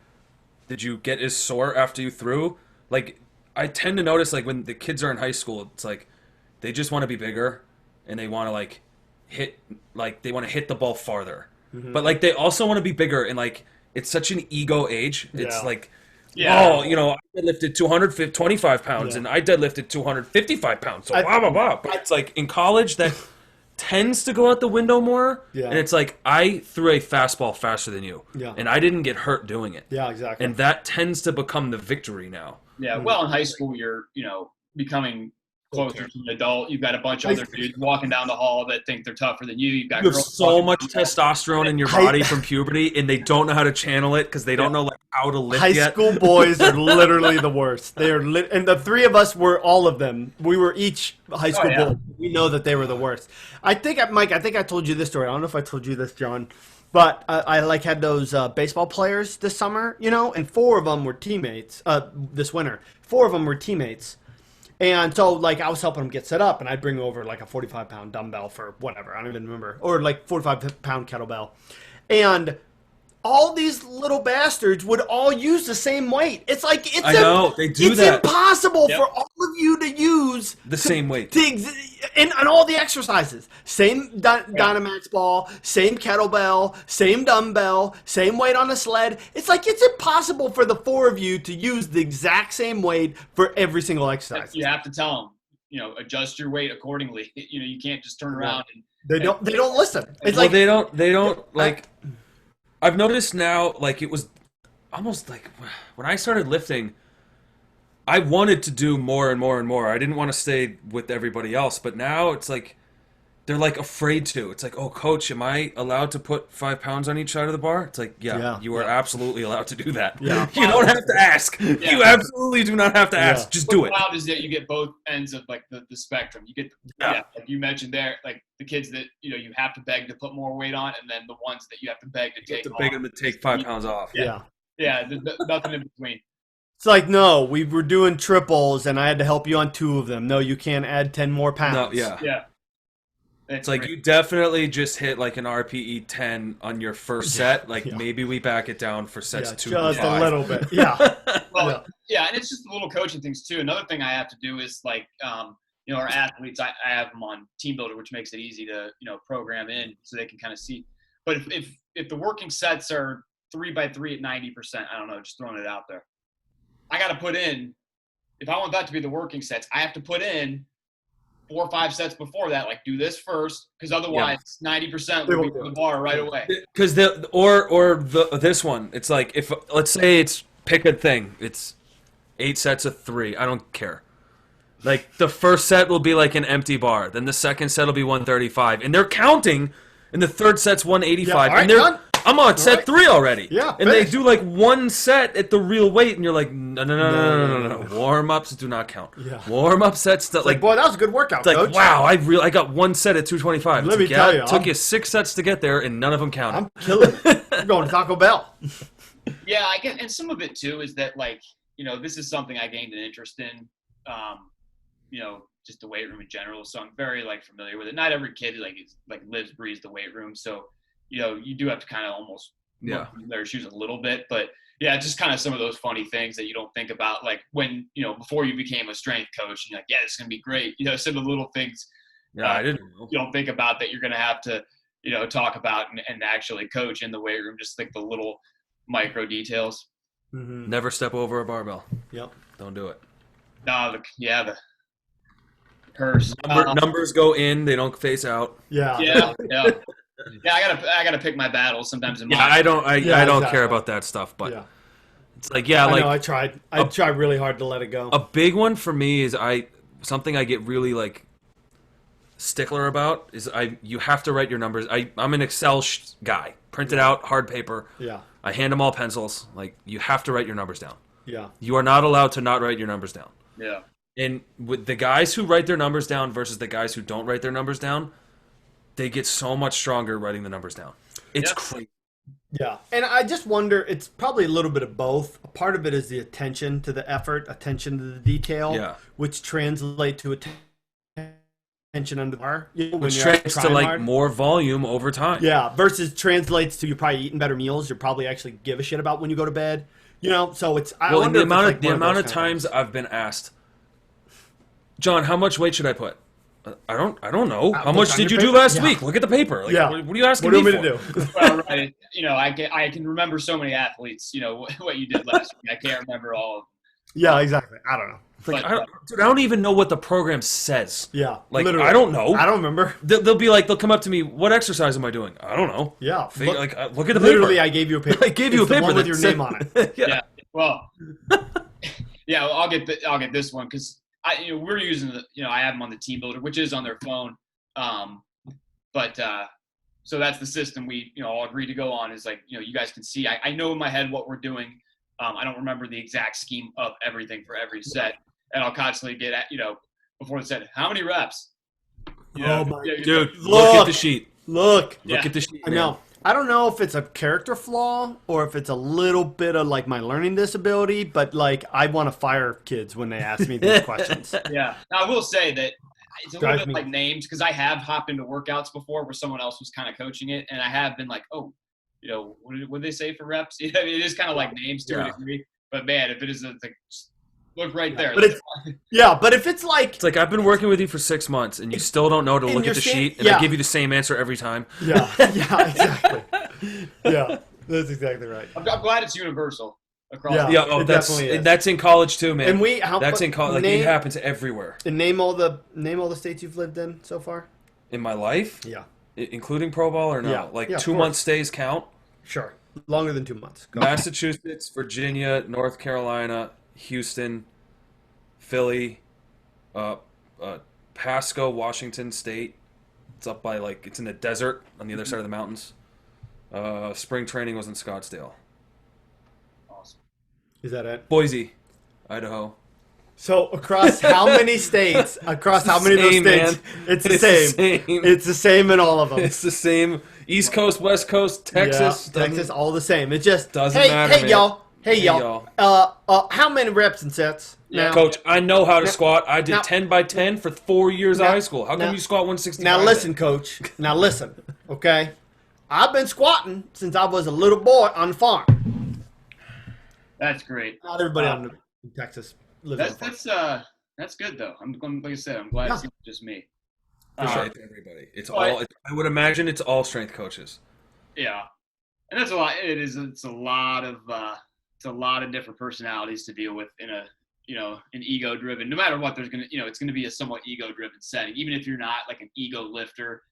Speaker 3: Did you get as sore after you threw? Like, I tend to notice like when the kids are in high school, it's like they just want to be bigger and they want to they want to hit the ball farther. Mm-hmm. But like they also want to be bigger, and like it's such an ego age. It's like, I deadlifted 225 pounds and I deadlifted 255 pounds. So blah blah blah. But it's like in college that tends to go out the window more. Yeah. And it's like I threw a fastball faster than you. Yeah. And I didn't get hurt doing it.
Speaker 2: Yeah, exactly.
Speaker 3: And that tends to become the victory now.
Speaker 1: Yeah. Well, in high school you're, becoming closer to an adult. You've got a bunch of other dudes walking down the hall that think they're tougher than you. You have
Speaker 3: so much testosterone in your body from puberty, and they don't know how to channel it because they don't know like how to lift
Speaker 2: High
Speaker 3: yet.
Speaker 2: school boys are literally the worst. They are, and the three of us were all of them. We were each high school
Speaker 1: yeah.
Speaker 2: boys. We know that they were the worst. Mike, I think I told you this story. I don't know if I told you this, John, but I like had those baseball players this summer, and 4 of them were teammates. This winter, 4 of them were teammates. And so, like, I was helping them get set up, and I'd bring over, like, a 45-pound dumbbell for whatever. I don't even remember. Or, like, 45-pound kettlebell. And all these little bastards would all use the same weight. It's like,
Speaker 3: I know, they do that.
Speaker 2: It's impossible for all of you to use
Speaker 3: The same weight.
Speaker 2: And all the exercises. Same Dynamax ball, same kettlebell, same dumbbell, same weight on the sled. It's like, it's impossible for the 4 of you to use the exact same weight for every single exercise.
Speaker 1: You have to tell them, adjust your weight accordingly. You can't just turn around and
Speaker 2: They don't listen. It's
Speaker 3: Well,
Speaker 2: like
Speaker 3: they don't like. I've noticed now, like, it was almost like when I started lifting, I wanted to do more and more and more. I didn't want to stay with everybody else, but now it's like they're like afraid to. It's like, oh, coach, am I allowed to put 5 pounds on each side of the bar? It's like, yeah. You are absolutely allowed to do that.
Speaker 2: Yeah.
Speaker 3: You don't have to ask. Yeah. You absolutely do not have to ask.
Speaker 2: Yeah.
Speaker 3: Just do it.
Speaker 1: What's wild is that you get both ends of like the spectrum. You get like you mentioned there, like the kids that you have to beg to put more weight on, and then the ones that you have to beg to take.
Speaker 3: Beg them to take 5 pounds off.
Speaker 2: Yeah.
Speaker 1: There's nothing in between.
Speaker 2: It's like, no, we were doing triples, and I had to help you on 2 of them. No, you can't add 10 more pounds.
Speaker 3: No, yeah.
Speaker 1: Yeah.
Speaker 3: It's like you definitely just hit like an RPE 10 on your first set. Like maybe we back it down for sets 2 to 5.
Speaker 2: Just a little bit. Yeah.
Speaker 1: Well, and it's just the little coaching things too. Another thing I have to do is like, our athletes, I have them on Team Builder, which makes it easy to, program in so they can kind of see. But if the working sets are 3x3 at 90%, I don't know, just throwing it out there. I got to put in, if I want that to be the working sets, I have to put in 4 or 5 sets before that, like do this first, because otherwise 90% will be the bar right away.
Speaker 3: Because this one, it's like if let's say it's pick a thing, it's 8 sets of 3. I don't care. Like the first set will be like an empty bar, then the second set will be 135, and they're counting, and the third set's 185, and they're done. I'm on set 3 already.
Speaker 2: Yeah,
Speaker 3: and they do like 1 set at the real weight, and you're like, no. Warm-ups do not count.
Speaker 2: Yeah.
Speaker 3: Warm-up sets,
Speaker 2: like, boy, that was a good workout,
Speaker 3: Coach.
Speaker 2: Coach.
Speaker 3: Wow, I got 1 set at 225.
Speaker 2: Let me tell you,
Speaker 3: it took you 6 sets to get there, and none of them counted.
Speaker 2: I'm killing it. I'm going to Taco Bell.
Speaker 1: Yeah, I get, and some of it too is that like, this is something I gained an interest in, just the weight room in general. So I'm very like familiar with it. Not every kid like lives, breathes the weight room. So, you do have to kind of almost look in their shoes a little bit, but yeah, just kind of some of those funny things that you don't think about, like when, before you became a strength coach, and you're like, yeah, it's going to be great. Some of the little things
Speaker 3: I didn't know.
Speaker 1: You don't think about that you're going to have to, talk about and actually coach in the weight room, just like the little micro details.
Speaker 2: Mm-hmm.
Speaker 3: Never step over a barbell.
Speaker 2: Yep.
Speaker 3: Don't do it.
Speaker 1: No, the curse.
Speaker 3: Numbers go in, they don't face out.
Speaker 2: Yeah.
Speaker 1: Yeah. I gotta pick my battles sometimes.
Speaker 3: I don't care about that stuff, but it's like
Speaker 2: I tried. I tried really hard to let it go.
Speaker 3: A big one for me is something I get really like stickler about is you have to write your numbers. I'm an Excel guy. Print it out, hard paper.
Speaker 2: Yeah.
Speaker 3: I hand them all pencils. Like you have to write your numbers down.
Speaker 2: Yeah.
Speaker 3: You are not allowed to not write your numbers down.
Speaker 1: Yeah.
Speaker 3: And with the guys who write their numbers down versus the guys who don't write their numbers down, they get so much stronger writing the numbers down. It's crazy.
Speaker 2: Yeah. And I just wonder, it's probably a little bit of both. A part of it is the attention to the effort, attention to the detail, which translate to attention under the bar.
Speaker 3: Which translates to like more volume over time.
Speaker 2: Yeah. Versus translates to you're probably eating better meals. You're probably actually give a shit about when you go to bed. So it's,
Speaker 3: the amount of times I've been asked, John, how much weight should I put? I don't know. How much did you do last week? Look at the paper. Like, what are you asking me for?
Speaker 2: What do you want me to do?
Speaker 1: Well, right. I can remember so many athletes, what you did last week. I can't remember all of them.
Speaker 2: Yeah, exactly. I don't know.
Speaker 3: Like, I don't even know what the program says.
Speaker 2: Yeah.
Speaker 3: Like,
Speaker 2: literally.
Speaker 3: I don't know.
Speaker 2: I don't remember.
Speaker 3: They'll come up to me, what exercise am I doing? I don't know.
Speaker 2: Yeah.
Speaker 3: Look at the paper.
Speaker 2: Literally, I gave you a paper.
Speaker 3: I gave you a paper.
Speaker 2: The one with your name on it.
Speaker 1: Yeah. Well, I'll get this one because we're using I have them on the Team Builder, which is on their phone. So that's the system we all agreed to go on. Is like you guys can see. I know in my head what we're doing. I don't remember the exact scheme of everything for every set, and I'll constantly get at, before the set, how many reps?
Speaker 2: Oh my
Speaker 3: Dude, look at the sheet.
Speaker 2: Look
Speaker 3: At the sheet.
Speaker 2: I know. I don't know if it's a character flaw or if it's a little bit of like my learning disability, but like I want to fire kids when they ask me these questions.
Speaker 1: Yeah. Now, I will say that it's a
Speaker 2: Drives
Speaker 1: little bit
Speaker 2: me-
Speaker 1: like names, because I have hopped into workouts before where someone else was kind of coaching it, and I have been like, oh, what did they say for reps? It is kind of like names to a degree. But man, if it is look right there.
Speaker 2: But but if it's like
Speaker 3: It's like I've been working with you for 6 months and you still don't know to look at the sheet, and I give you the same answer every time.
Speaker 2: yeah, exactly. Yeah, that's exactly right.
Speaker 1: I'm glad it's universal across.
Speaker 2: Yeah.
Speaker 3: Yeah, oh,
Speaker 2: It definitely is.
Speaker 3: that's in college too, man.
Speaker 2: And
Speaker 3: that's in college. Like, it happens everywhere.
Speaker 2: And name all the states you've lived in so far.
Speaker 3: In my life,
Speaker 2: Yeah,
Speaker 3: including pro ball or no?
Speaker 2: Yeah.
Speaker 3: Like
Speaker 2: Yeah, of
Speaker 3: 2 month stays count.
Speaker 2: sure. Longer than 2 months. Go.
Speaker 3: Massachusetts, Virginia, North Carolina, Houston, Philly, Pasco, Washington State. It's up by it's in the desert on the other side of the mountains. Spring training was in Scottsdale.
Speaker 1: Awesome.
Speaker 2: Is that it?
Speaker 3: Boise, Idaho.
Speaker 2: So across how many states? Across how many of those
Speaker 3: same,
Speaker 2: states?
Speaker 3: man.
Speaker 2: It's the
Speaker 3: It's
Speaker 2: same.
Speaker 3: the same.
Speaker 2: It's the same in all of them.
Speaker 3: It's the same. East Coast, West Coast, Texas.
Speaker 2: Yeah, Texas, all the same. It just
Speaker 3: Doesn't
Speaker 2: hey,
Speaker 3: matter,
Speaker 2: Hey
Speaker 3: man.
Speaker 2: y'all. Hey
Speaker 3: Hey,
Speaker 2: y'all. How many reps and sets?
Speaker 1: Yeah.
Speaker 2: Now,
Speaker 3: Coach, I know how to squat. I did
Speaker 2: now-
Speaker 3: 10 by 10 for 4 years of
Speaker 2: Now-
Speaker 3: high school. How come
Speaker 2: now-
Speaker 3: you squat 165?
Speaker 2: now listen, Coach. Now listen. Okay, I've been squatting since I was a little boy on the farm.
Speaker 1: That's great.
Speaker 2: Not everybody in Texas lives on the farm.
Speaker 1: That's good though. Like I said, I'm glad it's not just me.
Speaker 3: Appreciate everybody. It's all. I would imagine it's all strength coaches.
Speaker 1: Yeah, and that's a lot. It's a lot of different personalities to deal with in an ego driven. No matter what, there's it's gonna be a somewhat ego driven setting. Even if you're not like an ego lifter,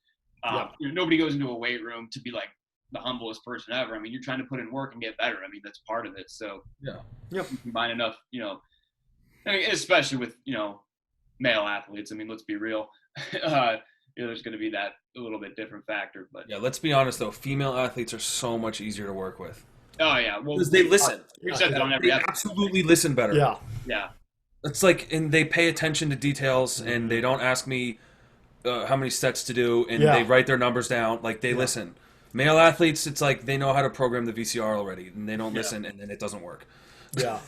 Speaker 1: nobody goes into a weight room to be like the humblest person ever. I mean, you're trying to put in work and get better. I mean, that's part of it. So
Speaker 3: Yeah.
Speaker 1: you combine enough, I mean, especially with male athletes. I mean, let's be real. There's going to be that a little bit different factor, but
Speaker 3: Yeah. Let's be honest though. Female athletes are so much easier to work with
Speaker 1: oh yeah, well,
Speaker 3: because they listen.
Speaker 1: We've said that on every
Speaker 3: They
Speaker 1: episode.
Speaker 3: absolutely listen better.
Speaker 2: Yeah.
Speaker 1: Yeah,
Speaker 3: It's like, and they pay attention to details, and they don't ask me how many sets to do, and they write their numbers down. Like they listen. Male athletes, it's like they know how to program the VCR already, and they don't listen, and then it doesn't work.
Speaker 2: Yeah.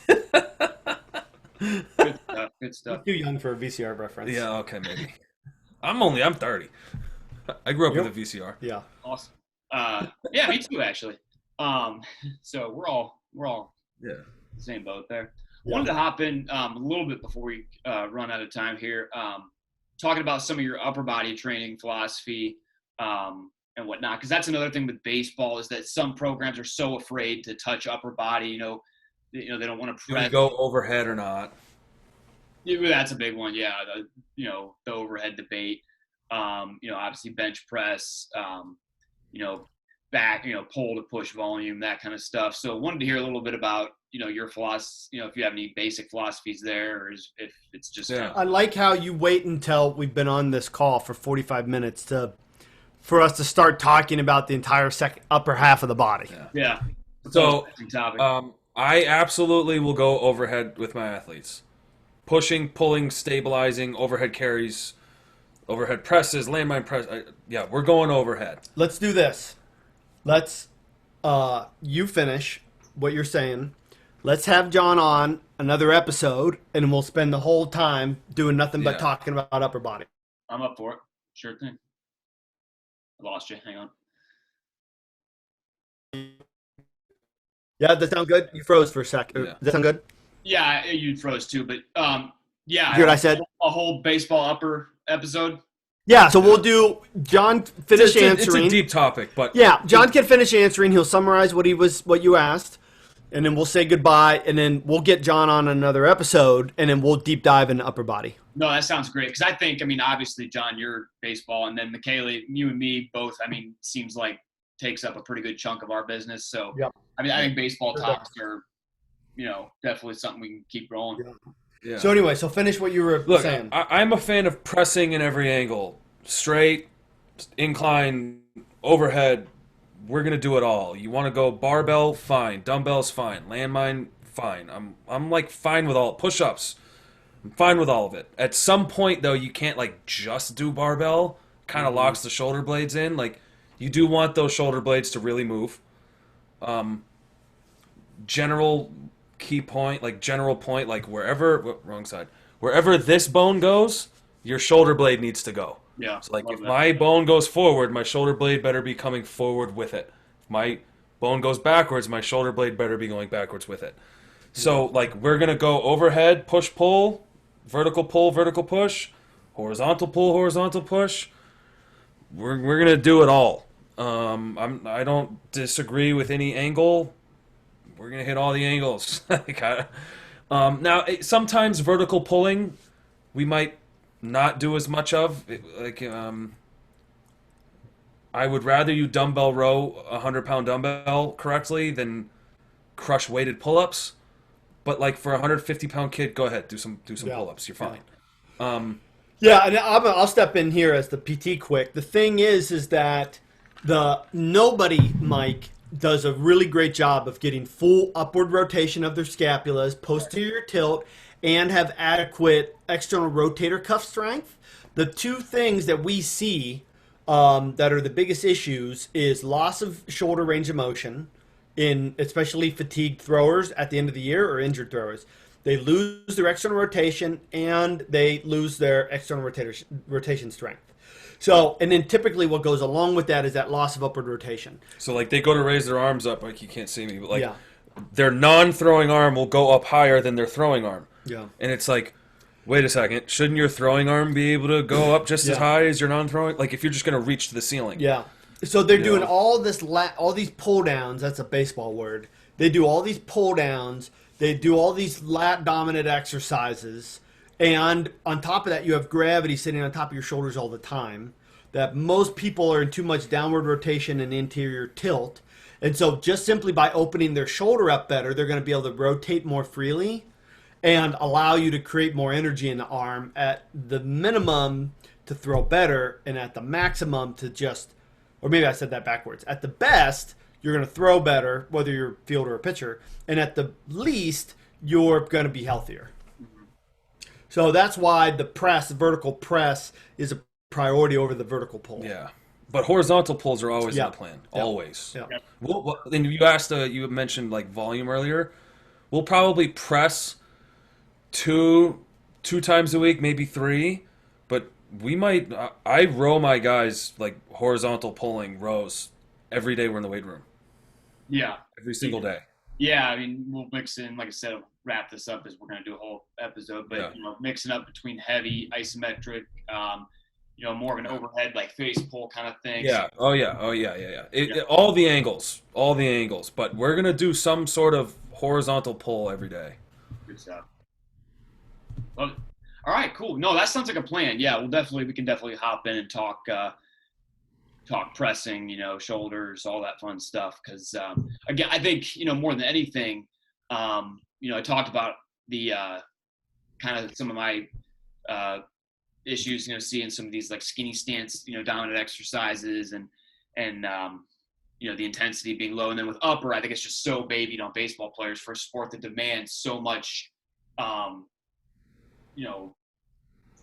Speaker 1: good stuff.
Speaker 2: Too young for a VCR reference.
Speaker 3: Yeah, okay, maybe. I'm 30. I grew up with a VCR.
Speaker 2: Yeah.
Speaker 1: Awesome. Yeah, me too, actually. So we're all
Speaker 3: Yeah.
Speaker 1: the same boat there.
Speaker 2: Yeah.
Speaker 1: Wanted to hop in a little bit before we run out of time here. Talking about some of your upper body training philosophy and whatnot, because that's another thing with baseball is that some programs are so afraid to touch upper body. They don't want to
Speaker 3: Do we
Speaker 1: press.
Speaker 3: go overhead or not?
Speaker 1: Yeah, that's a big one. Yeah, the overhead debate. Obviously bench press. Back. Pull to push volume, that kind of stuff. So wanted to hear a little bit about your philosophy. If you have any basic philosophies there, or if it's just
Speaker 2: I like how you wait until we've been on this call for 45 minutes for us to start talking about the entire upper half of the body.
Speaker 1: yeah.
Speaker 3: So,
Speaker 1: Topic.
Speaker 3: I absolutely will go overhead with my athletes. Pushing, pulling, stabilizing, overhead carries, overhead presses, landmine press. We're going overhead.
Speaker 2: Let's do this. Let's you finish what you're saying. Let's have John on another episode, and we'll spend the whole time doing nothing but talking about upper body.
Speaker 1: I'm up for it. Sure thing. I lost you. Hang on.
Speaker 2: Yeah, does that sound good? You froze for a sec.
Speaker 3: Yeah.
Speaker 2: Does that sound good?
Speaker 1: Yeah, you froze too, but yeah.
Speaker 2: You hear what I said?
Speaker 1: A whole baseball upper episode.
Speaker 2: Yeah, so we'll do John finish answering.
Speaker 3: It's a deep topic, but
Speaker 2: Yeah, John can finish answering. He'll summarize what you asked, and then we'll say goodbye, and then we'll get John on another episode, and then we'll deep dive into upper body.
Speaker 1: No, that sounds great because I think, obviously, John, you're baseball, and then Michele, you and me both. Seems like takes up a pretty good chunk of our business. So,
Speaker 2: Yep.
Speaker 1: I think baseball talks are, definitely something we can keep rolling.
Speaker 3: yeah.
Speaker 2: So anyway, so finish what you were
Speaker 3: Look,
Speaker 2: saying.
Speaker 3: I'm a fan of pressing in every angle. Straight, incline, overhead. We're going to do it all. You want to go barbell? Fine. Dumbbells? Fine. Landmine? fine. I'm like fine with all push-ups. I'm fine with all of it. At some point though, you can't like just do barbell. Kind of locks the shoulder blades in. Like you do want those shoulder blades to really move. General key point, like general point, like wrong side. Wherever this bone goes, your shoulder blade needs to go.
Speaker 1: Yeah.
Speaker 3: So like if my bone goes forward, my shoulder blade better be coming forward with it. If my bone goes backwards, my shoulder blade better be going backwards with it. So like we're gonna go overhead, push, pull, vertical push, horizontal pull, horizontal push. We're gonna do it all. I don't disagree with any angle. We're gonna hit all the angles. Now sometimes vertical pulling, we might not do as much of. I would rather you dumbbell row a 100-pound dumbbell correctly than crush weighted pull-ups. But like for a 150-pound kid, go ahead, do some pull-ups. You're fine.
Speaker 2: Yeah, and I'll step in here as the PT quick. The thing is that nobody, Mike, does a really great job of getting full upward rotation of their scapulas, posterior tilt, and have adequate external rotator cuff strength. The two things that we see that are the biggest issues is loss of shoulder range of motion in especially fatigued throwers at the end of the year or injured throwers. They lose their external rotation and they lose their external rotation strength. So, and then typically what goes along with that is that loss of upward rotation.
Speaker 3: So like they go to raise their arms up, like you can't see me, but like their non-throwing arm will go up higher than their throwing arm.
Speaker 2: Yeah.
Speaker 3: And it's like, wait a second, shouldn't your throwing arm be able to go up just as high as your non-throwing? Like if you're just going to reach to the ceiling.
Speaker 2: Yeah. So they're doing all these pull downs. That's a baseball word. They do all these pull downs. They do all these lat dominant exercises. And on top of that, you have gravity sitting on top of your shoulders all the time. That most people are in too much downward rotation and anterior tilt. And so just simply by opening their shoulder up better, they're going to be able to rotate more freely and allow you to create more energy in the arm at the minimum to throw better and at the maximum to just, or maybe I said that backwards. At the best, you're going to throw better, whether you're a fielder or a pitcher. And at the least, you're going to be healthier. So that's why the vertical press is a priority over the vertical pull.
Speaker 3: Yeah. But horizontal pulls are always in the plan. Always.
Speaker 2: Yeah.
Speaker 3: And you mentioned like volume earlier. We'll probably press two times a week, maybe 3. But we might, I row my guys like horizontal pulling rows every day we're in the weight room.
Speaker 1: Yeah.
Speaker 3: Every single day.
Speaker 1: Yeah, I mean, we'll mix in, like I said, wrap this up as we're going to do a whole episode, but, mixing up between heavy, isometric, more of an overhead, like face pull kind of thing.
Speaker 3: Yeah. Oh, yeah. All the angles. But we're going to do some sort of horizontal pull every day.
Speaker 1: Good stuff. Well, all right, cool. No, that sounds like a plan. Yeah, we can definitely hop in and talk pressing, shoulders, all that fun stuff. Because again, I think more than anything, I talked about the kind of some of my issues, seeing some of these like skinny stance, dominant exercises and the intensity being low, and then with upper, I think it's just so babied on baseball players for a sport that demands so much,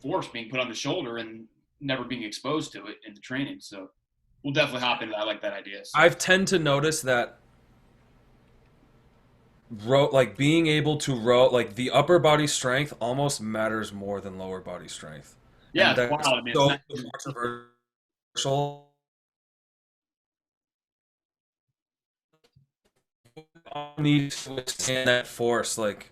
Speaker 1: force being put on the shoulder and never being exposed to it in the training. So we'll definitely hop into that. I like that idea. So.
Speaker 3: I've tend to notice that being able to row, like the upper body strength almost matters more than lower body strength.
Speaker 1: Yeah,
Speaker 3: that's
Speaker 1: wow,
Speaker 3: so controversial. Need to withstand that force, like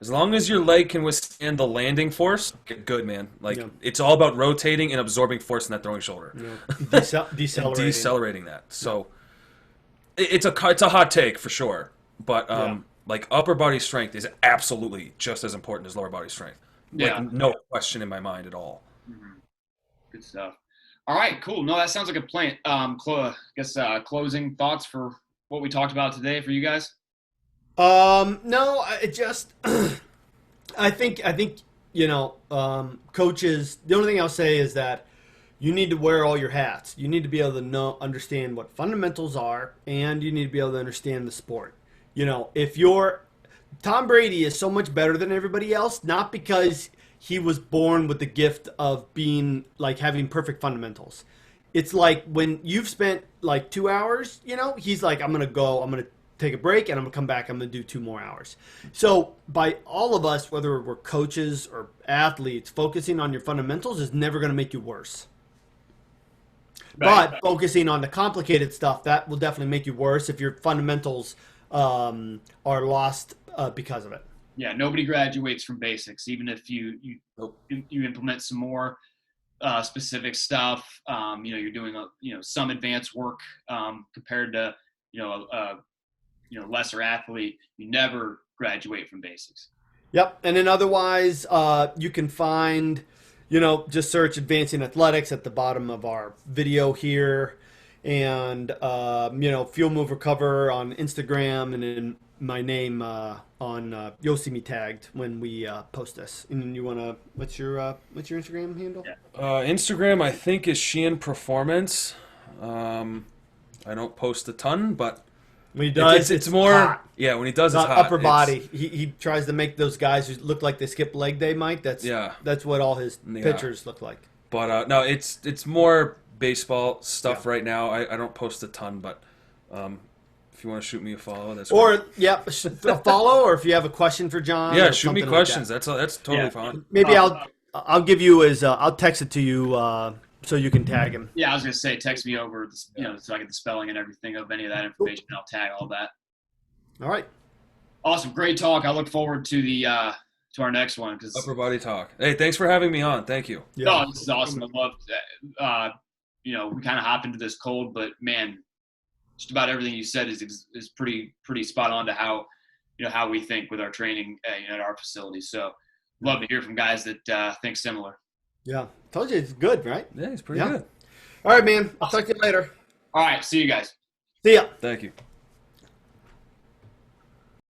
Speaker 3: as long as your leg can withstand the landing force, get good, man. Like it's all about rotating and absorbing force in that throwing shoulder. Decelerating that. So it's a hot take for sure, but like upper body strength is absolutely just as important as lower body strength. Like no question in my mind at all.
Speaker 1: Mm-hmm. Good stuff. All right, cool. No, that sounds like a plan. Closing thoughts for what we talked about today for you guys?
Speaker 2: No, I think coaches, the only thing I'll say is that you need to wear all your hats. You need to be able to understand what fundamentals are, and you need to be able to understand the sport. If Tom Brady is so much better than everybody else, not because he was born with the gift of being like having perfect fundamentals. It's like when you've spent like 2 hours, he's like, I'm going to take a break and I'm going to come back. I'm going to do 2 more hours. So by all of us, whether we're coaches or athletes, focusing on your fundamentals is never going to make you worse.
Speaker 1: Right.
Speaker 2: But focusing on the complicated stuff, that will definitely make you worse if your fundamentals are lost because of it.
Speaker 1: Yeah, nobody graduates from basics. Even if you implement some more specific stuff, you're doing some advanced work compared to lesser athlete. You never graduate from basics.
Speaker 2: Yep, and then otherwise, you can find, just search Advancing Athletics at the bottom of our video here, and Fuel Move Recover on Instagram, and then my name on you'll see me tagged when we post this. And then you wanna what's your Instagram handle?
Speaker 1: Yeah.
Speaker 3: Instagram I think is Sheehan Performance. I don't post a ton, but
Speaker 2: When he does,
Speaker 3: it's more
Speaker 2: hot.
Speaker 3: Yeah, when he does,
Speaker 2: Not
Speaker 3: it's hot.
Speaker 2: upper body. He tries to make those guys who look like they skip leg day, Mike. That's what all his pictures look like.
Speaker 3: But no, it's more baseball stuff right now. I don't post a ton, but if you want to shoot me a follow, that's
Speaker 2: or great. A follow, or if you have a question for John.
Speaker 3: Yeah, shoot me questions.
Speaker 2: Like
Speaker 3: That's totally fine.
Speaker 2: Maybe I'll give you I'll text it to you so you can tag him.
Speaker 1: Yeah, I was gonna say text me over, so I get the spelling and everything of any of that information, and I'll tag all that.
Speaker 2: All right.
Speaker 1: Awesome, great talk. I look forward to the to our next one because
Speaker 3: Upper body talk. Hey, thanks for having me on. Thank you.
Speaker 2: Yeah.
Speaker 1: No, this is awesome. I love that. We kind of hop into this cold, but man, just about everything you said is pretty spot on to how how we think with our training at our facility. So love to hear from guys that think similar.
Speaker 2: Yeah, told you it's good, right?
Speaker 3: Yeah, he's pretty good.
Speaker 2: All right, man. I'll talk to you later.
Speaker 1: All right, see you guys.
Speaker 2: See ya.
Speaker 3: Thank you.